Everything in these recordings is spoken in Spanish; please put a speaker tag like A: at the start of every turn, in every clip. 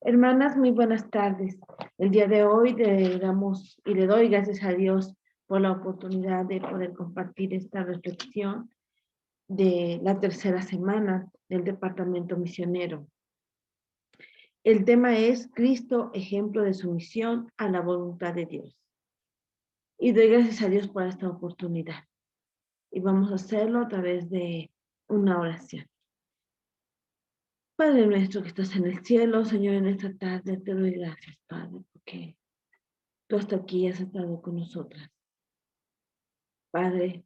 A: Hermanas, muy buenas tardes. El día de hoy le damos y le doy gracias a Dios por la oportunidad de poder compartir esta reflexión de la tercera semana del Departamento Misionero. El tema es Cristo, ejemplo de sumisión a la voluntad de Dios. Y doy gracias a Dios por esta oportunidad. Y vamos a hacerlo a través de una oración. Padre nuestro que estás en el cielo, Señor, en esta tarde te doy gracias, Padre, porque tú hasta aquí has estado con nosotras. Padre,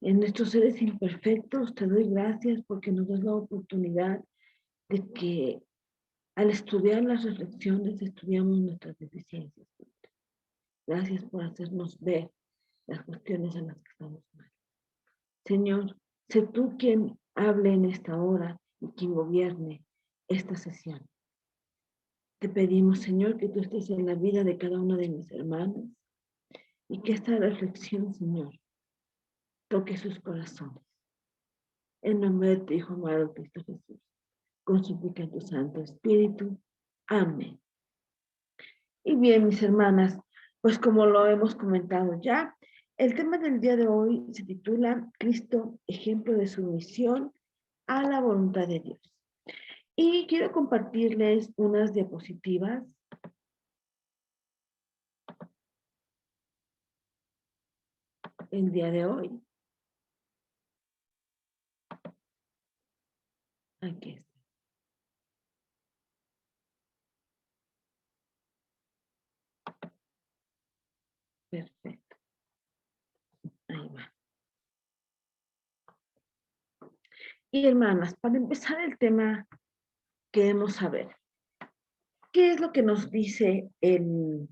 A: en nuestros seres imperfectos te doy gracias porque nos das la oportunidad de que al estudiar las reflexiones estudiamos nuestras deficiencias. Gracias por hacernos ver las cuestiones en las que estamos mal. Señor, sé tú quien hable en esta hora y quien gobierne esta sesión. Te pedimos, Señor, que tú estés en la vida de cada uno de mis hermanos y que esta reflexión, Señor, toque sus corazones. En nombre de tu Hijo amado Cristo Jesús, con súplica en tu Santo Espíritu. Amén. Y bien, mis hermanas, pues como lo hemos comentado ya, el tema del día de hoy se titula Cristo, ejemplo de sumisión a la voluntad de Dios. Y quiero compartirles unas diapositivas. El día de hoy. Aquí está. Perfecto. Ahí va. Y hermanas, para empezar el tema, queremos saber, ¿qué es lo que nos dice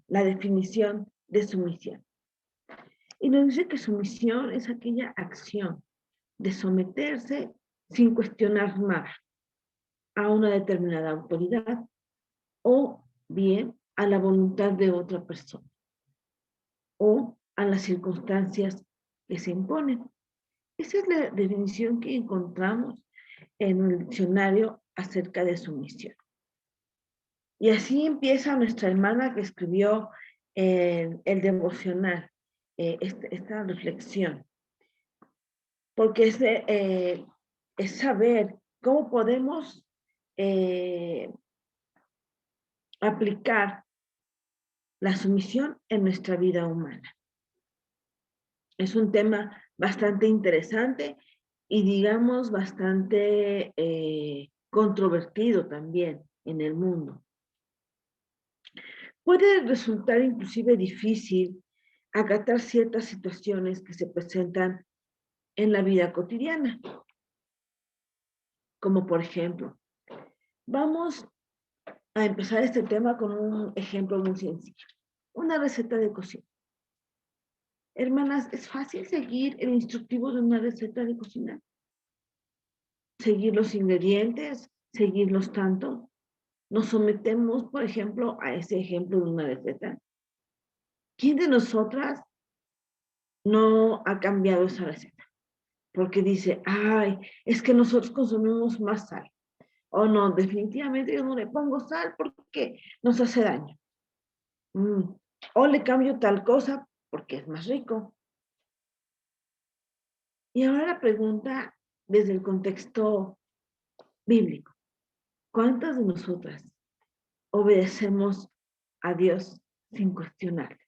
A: la definición de sumisión? Y nos dice que sumisión es aquella acción de someterse sin cuestionar nada a una determinada autoridad o bien a la voluntad de otra persona o a las circunstancias que se imponen. Esa es la definición que encontramos en el diccionario acerca de sumisión. Y así empieza nuestra hermana que escribió el devocional, esta reflexión, porque es saber cómo podemos aplicar la sumisión en nuestra vida humana. Es un tema bastante interesante y digamos bastante controvertido también en el mundo. Puede resultar inclusive difícil acatar ciertas situaciones que se presentan en la vida cotidiana, como por ejemplo, vamos a empezar este tema con un ejemplo muy sencillo, una receta de cocina. Hermanas, ¿es fácil seguir el instructivo de una receta de cocina? Seguir los ingredientes, seguirlos tanto. Nos sometemos, por ejemplo, a ese ejemplo de una receta. ¿Quién de nosotras no ha cambiado esa receta? Porque dice, ay, es que nosotros consumimos más sal. O no, definitivamente yo no le pongo sal porque nos hace daño. O le cambio tal cosa porque es más rico. Y ahora la pregunta desde el contexto bíblico. ¿Cuántas de nosotras obedecemos a Dios sin cuestionar?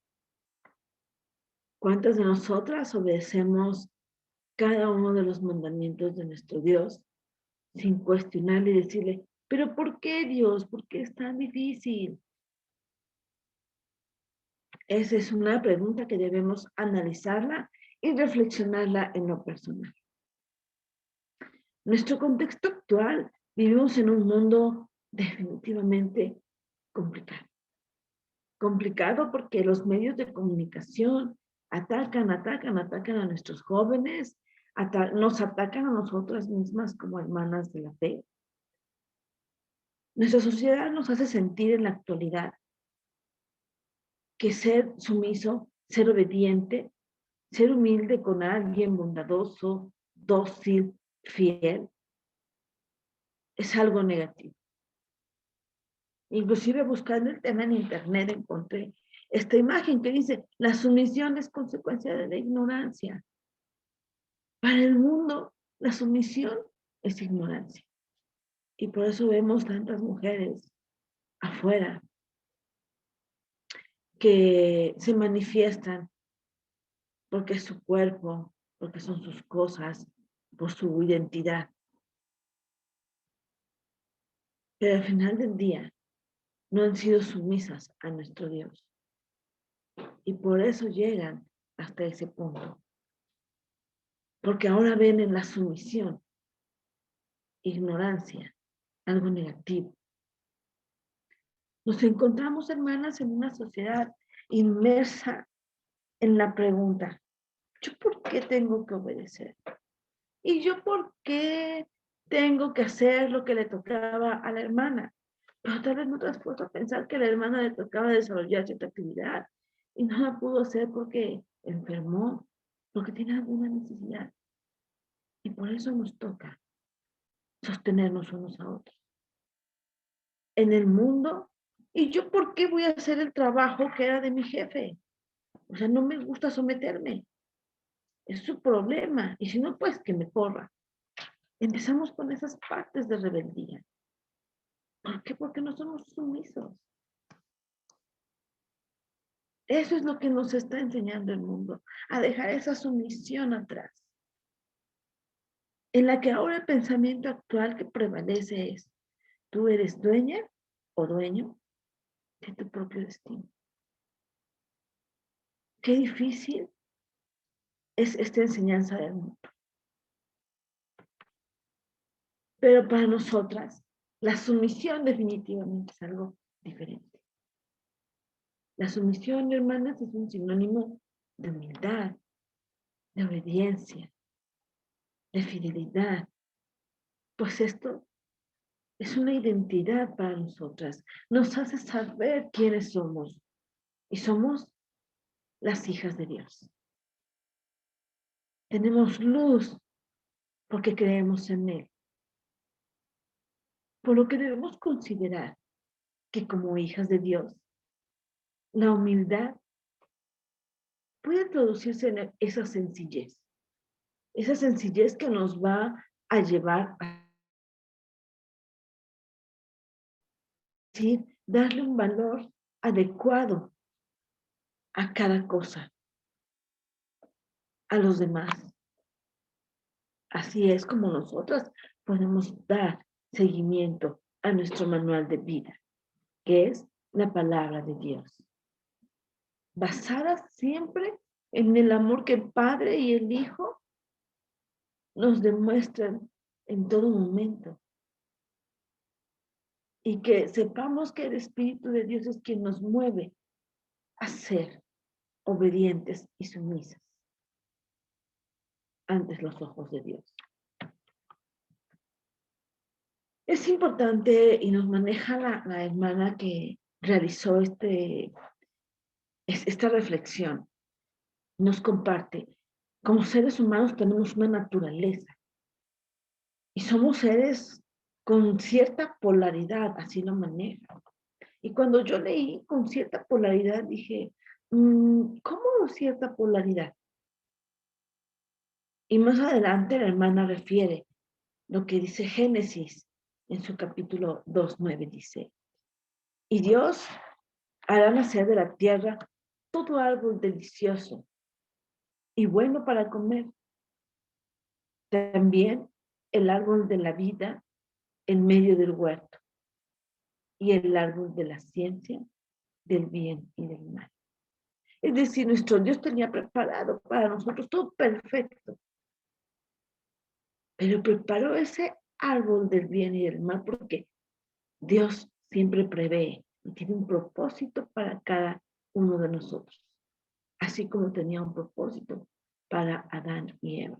A: ¿Cuántas de nosotras obedecemos cada uno de los mandamientos de nuestro Dios sin cuestionarle y decirle, pero ¿por qué Dios? ¿Por qué es tan difícil? Esa es una pregunta que debemos analizarla y reflexionarla en lo personal. Nuestro contexto actual, vivimos en un mundo definitivamente complicado. Complicado porque los medios de comunicación atacan a nuestros jóvenes, nos atacan a nosotras mismas como hermanas de la fe. Nuestra sociedad nos hace sentir en la actualidad que ser sumiso, ser obediente, ser humilde con alguien bondadoso, dócil, fiel, es algo negativo. Inclusive buscando el tema en internet encontré esta imagen que dice, la sumisión es consecuencia de la ignorancia. Para el mundo, la sumisión es ignorancia. Y por eso vemos tantas mujeres afuera que se manifiestan porque es su cuerpo, porque son sus cosas, por su identidad. Pero al final del día no han sido sumisas a nuestro Dios. Y por eso llegan hasta ese punto. Porque ahora ven en la sumisión, ignorancia, algo negativo. Nos encontramos, hermanas, en una sociedad inmersa en la pregunta, ¿yo por qué tengo que obedecer? ¿Y yo por qué tengo que hacer lo que le tocaba a la hermana? Pero tal vez no te has puesto a pensar que a la hermana le tocaba desarrollar cierta actividad y no la pudo hacer porque enfermó, porque tiene alguna necesidad. Y por eso nos toca sostenernos unos a otros. En el mundo, ¿y yo por qué voy a hacer el trabajo que era de mi jefe? O sea, no me gusta someterme. Es su problema. Y si no, pues que me corra. Empezamos con esas partes de rebeldía. ¿Por qué? Porque no somos sumisos. Eso es lo que nos está enseñando el mundo, a dejar esa sumisión atrás. En la que ahora el pensamiento actual que prevalece es, tú eres dueña o dueño de tu propio destino. Qué difícil es esta enseñanza del mundo. Pero para nosotras, la sumisión definitivamente es algo diferente. La sumisión, hermanas, es un sinónimo de humildad, de obediencia, de fidelidad. Pues esto es una identidad para nosotras. Nos hace saber quiénes somos. Y somos las hijas de Dios. Tenemos luz porque creemos en Él. Por lo que debemos considerar que como hijas de Dios, la humildad puede traducirse en esa sencillez. Esa sencillez que nos va a llevar a decir, darle un valor adecuado a cada cosa, a los demás. Así es como nosotras podemos dar seguimiento a nuestro manual de vida, que es la palabra de Dios. Basada siempre en el amor que el Padre y el Hijo nos demuestran en todo momento. Y que sepamos que el Espíritu de Dios es quien nos mueve a ser obedientes y sumisas ante los ojos de Dios. Es importante y nos maneja la hermana que realizó esta reflexión. Nos comparte. Como seres humanos tenemos una naturaleza y somos seres con cierta polaridad, así lo maneja. Y cuando yo leí con cierta polaridad, dije, ¿cómo cierta polaridad? Y más adelante la hermana refiere lo que dice Génesis en su capítulo 2:9, dice, y Dios hará nacer de la tierra todo árbol delicioso y bueno para comer. También el árbol de la vida en medio del huerto y el árbol de la ciencia del bien y del mal. Es decir, nuestro Dios tenía preparado para nosotros todo perfecto, pero preparó ese árbol del bien y del mal porque Dios siempre prevé y tiene un propósito para cada uno de nosotros, así como tenía un propósito para Adán y Eva.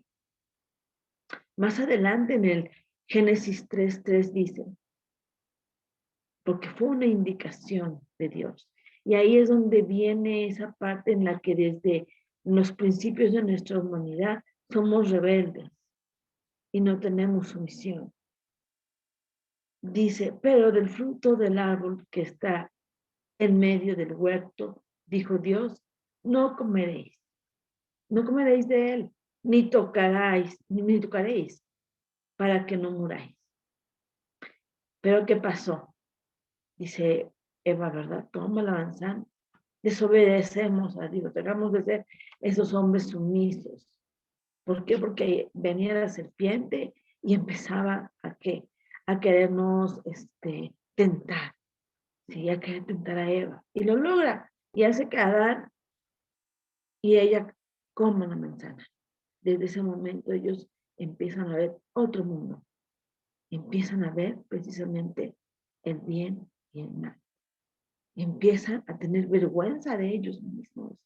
A: Más adelante en el Génesis 3:3 dice, porque fue una indicación de Dios. Y ahí es donde viene esa parte en la que desde los principios de nuestra humanidad somos rebeldes y no tenemos sumisión. dice, pero del fruto del árbol que está en medio del huerto, dijo Dios, no comeréis, no comeréis de él, ni tocaréis, para que no muráis. Pero ¿qué pasó? Dice Eva, ¿verdad? Toma la manzana. Desobedecemos a Dios, dejamos de ser esos hombres sumisos. ¿Por qué? Porque venía la serpiente y empezaba a qué? A querernos tentar. Sí, a querer tentar a Eva. Y lo logra. Y hace que Adán y ella coman la manzana. Desde ese momento ellos empiezan a ver otro mundo. Empiezan a ver precisamente el bien y el mal. Empiezan a tener vergüenza de ellos mismos.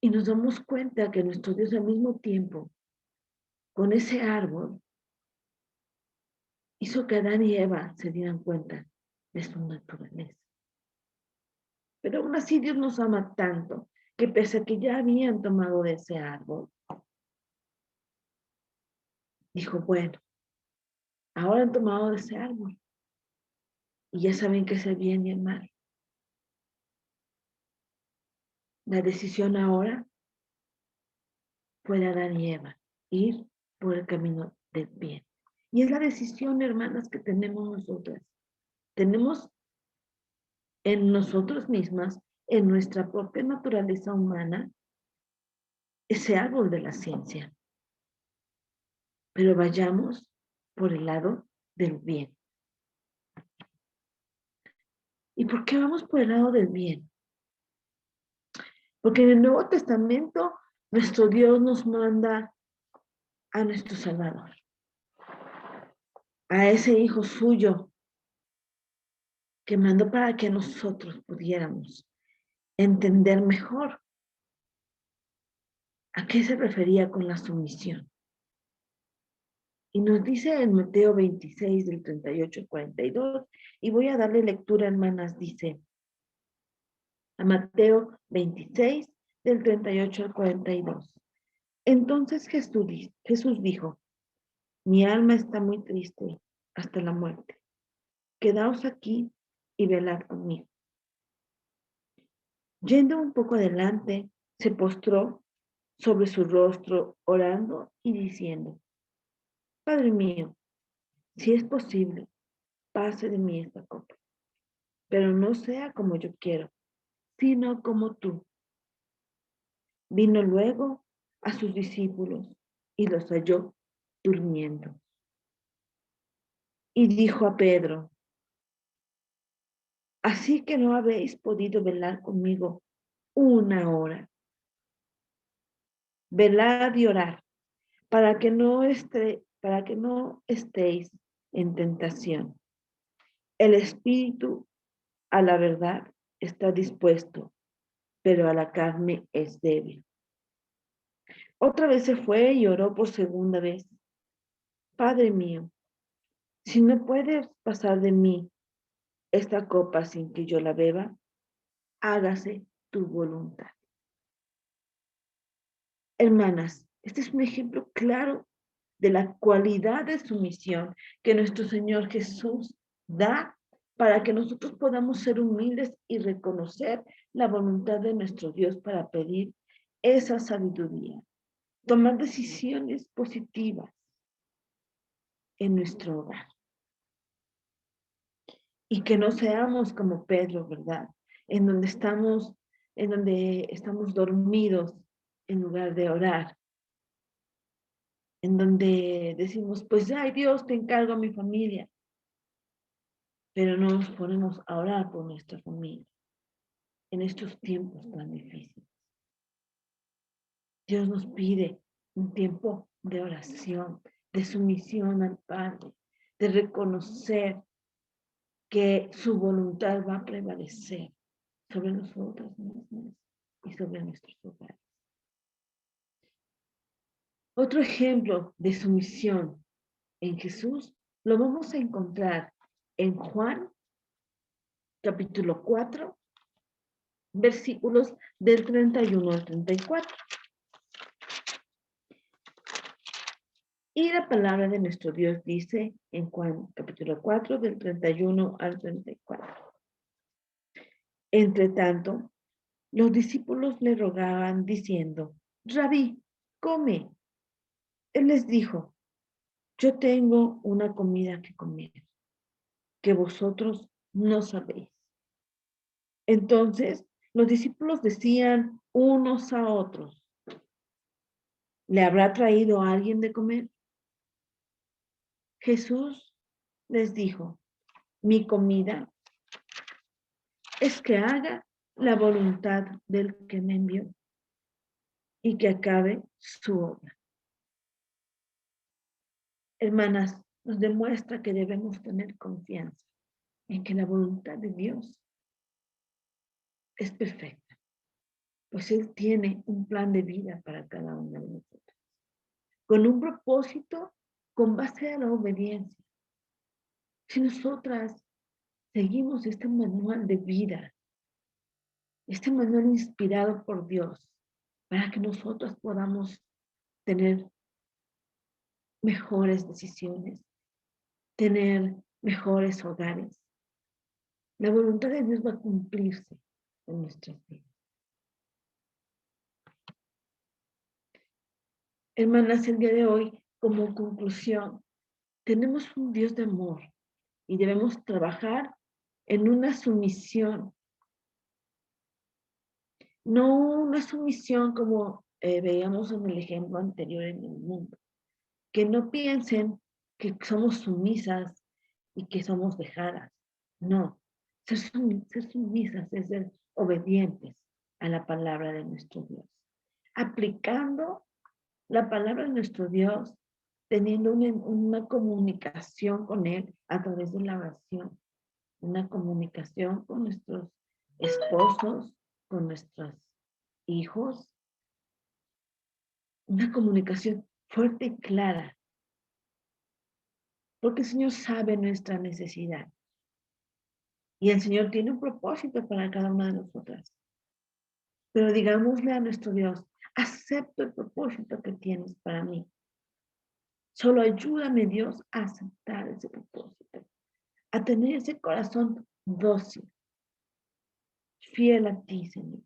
A: Y nos damos cuenta que nuestro Dios al mismo tiempo, con ese árbol, hizo que Adán y Eva se dieran cuenta de su naturaleza. Pero aún así Dios nos ama tanto que pese a que ya habían tomado de ese árbol, dijo, bueno, ahora han tomado de ese árbol y ya saben qué es el bien y el mal. La decisión ahora fue de Adán y Eva, ir por el camino del bien. Y es la decisión, hermanas, que tenemos nosotras. Tenemos en nosotros mismas, en nuestra propia naturaleza humana, ese árbol de la ciencia. Pero vayamos por el lado del bien. ¿Y por qué vamos por el lado del bien? Porque en el Nuevo Testamento nuestro Dios nos manda a nuestro Salvador, a ese Hijo suyo que mandó para que nosotros pudiéramos entender mejor a qué se refería con la sumisión. Y nos dice en Mateo 26, del 38 al 42, y voy a darle lectura, hermanas, dice, a Mateo 26, del 38 al 42. Entonces Jesús dijo, mi alma está muy triste hasta la muerte. Quedaos aquí y velad conmigo. Yendo un poco adelante, se postró sobre su rostro, orando y diciendo, Padre mío, si es posible, pase de mí esta copa, pero no sea como yo quiero, sino como tú. Vino luego a sus discípulos y los halló durmiendo. Y dijo a Pedro, así que no habéis podido velar conmigo una hora. Velad y orad para que no estéis en tentación. El espíritu a la verdad está dispuesto, pero a la carne es débil. Otra vez se fue y oró por segunda vez. Padre mío, si no puedes pasar de mí esta copa sin que yo la beba, hágase tu voluntad. Hermanas, este es un ejemplo claro de la cualidad de sumisión que nuestro Señor Jesús da para que nosotros podamos ser humildes y reconocer la voluntad de nuestro Dios para pedir esa sabiduría, tomar decisiones positivas en nuestro hogar y que no seamos como Pedro, ¿verdad? En donde estamos dormidos en lugar de orar, en donde decimos, pues, ay Dios, te encargo a mi familia, pero no nos ponemos a orar por nuestra familia en estos tiempos tan difíciles. Dios nos pide un tiempo de oración, de sumisión al Padre, de reconocer que su voluntad va a prevalecer sobre nosotros mismos y sobre nuestros hogares. Otro ejemplo de sumisión en Jesús lo vamos a encontrar en Juan, capítulo 4, versículos del 31 al 34. Y la palabra de nuestro Dios dice en Juan capítulo 4, del 31 al 34. Entre tanto, los discípulos le rogaban diciendo, Rabí, come. Él les dijo, yo tengo una comida que comer, que vosotros no sabéis. Entonces, los discípulos decían unos a otros, ¿le habrá traído a alguien de comer? Jesús les dijo, mi comida es que haga la voluntad del que me envió y que acabe su obra. Hermanas, nos demuestra que debemos tener confianza en que la voluntad de Dios es perfecta, pues Él tiene un plan de vida para cada una de nosotros, con un propósito con base a la obediencia. Si nosotras seguimos este manual de vida, este manual inspirado por Dios, para que nosotros podamos tener mejores decisiones, tener mejores hogares, la voluntad de Dios va a cumplirse en nuestras vidas. Hermanas, el día de hoy, como conclusión, tenemos un Dios de amor y debemos trabajar en una sumisión. No una sumisión como veíamos en el ejemplo anterior en el mundo. Que no piensen que somos sumisas y que somos dejadas. No, ser sumisas es ser obedientes a la palabra de nuestro Dios. Aplicando la palabra de nuestro Dios, teniendo una comunicación con Él a través de la oración, una comunicación con nuestros esposos, con nuestros hijos, una comunicación fuerte y clara, porque el Señor sabe nuestra necesidad y el Señor tiene un propósito para cada una de nosotras. Pero digámosle a nuestro Dios, acepto el propósito que tienes para mí. Solo ayúdame, Dios, a aceptar ese propósito, a tener ese corazón dócil, fiel a ti, Señor.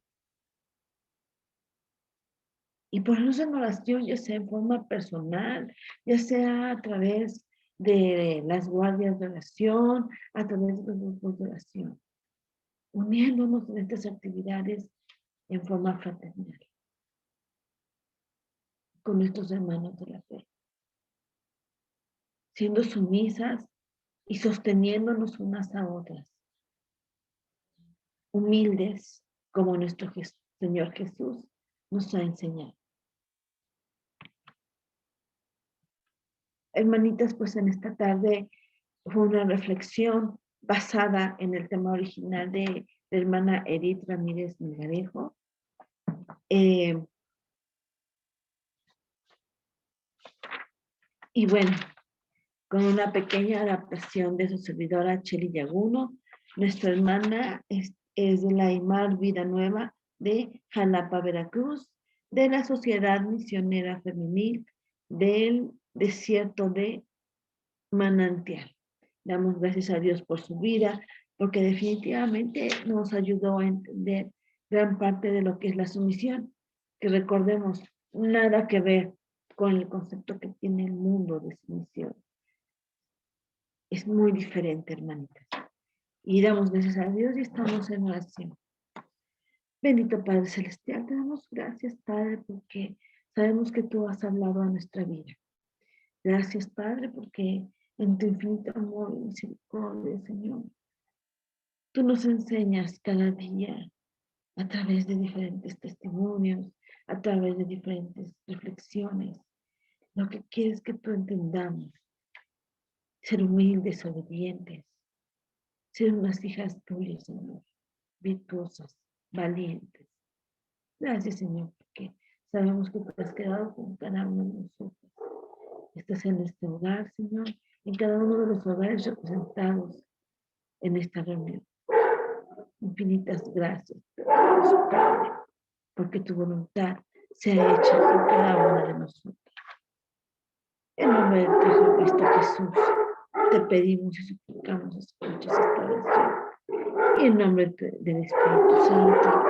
A: Y ponernos en oración, ya sea en forma personal, ya sea a través de las guardias de oración, a través de los grupos de oración, uniéndonos en estas actividades en forma fraternal con nuestros hermanos de la fe, siendo sumisas y sosteniéndonos unas a otras, humildes como nuestro Señor Jesús nos ha enseñado. Hermanitas, pues en esta tarde fue una reflexión basada en el tema original de la hermana Edith Ramírez Melgarejo. Y bueno, con una pequeña adaptación de su servidora Cheli Yaguno, nuestra hermana es de la IMAR Vida Nueva de Jalapa, Veracruz, de la Sociedad Misionera Femenil del Desierto de Manantial. Damos gracias a Dios por su vida, porque definitivamente nos ayudó a entender gran parte de lo que es la sumisión, que recordemos, nada que ver con el concepto que tiene el mundo de sumisión. Es muy diferente, hermanitas. Y damos gracias a Dios y estamos en oración. Bendito Padre Celestial, te damos gracias, Padre, porque sabemos que tú has hablado a nuestra vida. Gracias, Padre, porque en tu infinito amor y misericordia, Señor, tú nos enseñas cada día a través de diferentes testimonios, a través de diferentes reflexiones, lo que quieres que tú entendamos, ser humildes, obedientes, ser unas hijas tuyas, Señor, virtuosas, valientes. Gracias, Señor, porque sabemos que tú has quedado con cada uno de nosotros. Estás en este hogar, Señor, en cada uno de los hogares representados en esta reunión. Infinitas gracias, Padre, porque tu voluntad se ha hecho en cada una de nosotros. En nombre de Jesucristo Jesús, te pedimos y suplicamos, escuches esta oración. Y en nombre del Espíritu Santo,